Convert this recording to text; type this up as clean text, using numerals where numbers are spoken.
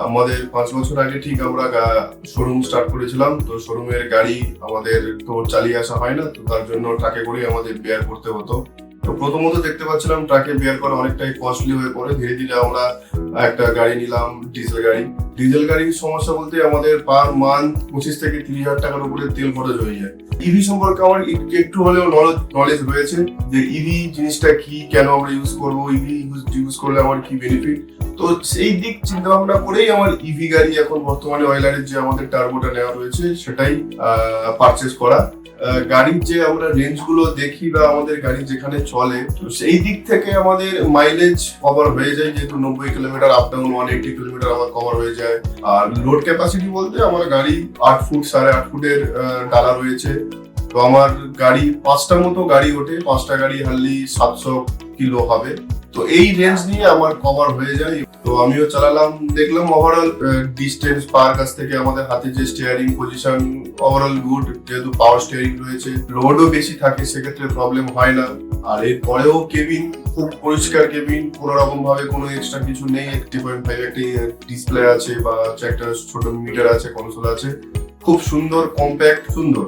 আমাদের 5 বছর আগে ঠিক আমরা শোরুম স্টার্ট করেছিলাম। তো শোরুমের গাড়ি আমাদের তো চালিয়ে আসা হয় না, তো তার জন্য ট্রাকে করে আমাদের বেয়ার করতে হতো। তো প্রথমত দেখতে পাচ্ছিলাম ট্রাকে বেয়ার করা অনেকটাই কস্টলি হয়ে পড়ে। ধীরে ধীরে আমরা একটা গাড়ি নিলাম, ডিজেল গাড়ি। ডিজেল গাড়ির সমস্যা বলতে আমাদের পার মান্থ 25 থেকে 30 হাজার টাকার উপরে তেল খরচ হয়ে যায়। ইভি সম্পর্কে আমার একটু হলেও নলেজ রয়েছে যে ইভি জিনিসটা কি, কেন আমরা ইউজ করবো, ইভি ইউজ করলে আমার কি বেনিফিট। তো সেই দিক চিন্তা ভাবনা করেই আমার ইভি গাড়ি এখন বর্তমানে ওয়েলারের যে আমাদের টার্বোটা নেওয়া রয়েছে সেটাই পারচেজ করা। গাড়ির যে আমরা রেঞ্জ গুলো দেখি বা আমাদের গাড়ি যেখানে চলে, তো সেই দিক থেকে আমাদের মাইলেজ কভার হয়ে যায়, যেহেতু 90 কিলোমিটার আপ ডাউন 180 কিলোমিটার আমার কভার হয়ে যায়। আর লোড ক্যাপাসিটি বলতে আমার গাড়ি 8 ফুট 8.5 ফুটের ডালা রয়েছে। তো আমার গাড়ি 5টা মতো গাড়ি ওঠে, 5টা গাড়ি হার্ডলি 700 কিলো হবে। তো এই রেঞ্জ নিয়ে আমার কভার হয়ে যায়। তো আমিও চালালাম, দেখলাম ওভারঅল ডিস্টেন্স পার কাছ থেকে আমাদের হাতে যে স্টিয়ারিং পজিশন ওভারঅল গুড, যেহেতু পাওয়ার স্টিয়ারিং রয়েছে, লোডও বেশি থাকে, সেক্ষেত্রে প্রবলেম হয় না। আর এরপরেও কেবিন খুব পরিষ্কার কেবিন, কোনো রকম ভাবে কোনো এক্সট্রা কিছু নেই। 3.5 একটি ডিসপ্লে আছে বা একটা ছোট মিটার আছে, কনসোল আছে, খুব সুন্দর, কম্প্যাক্ট, সুন্দর।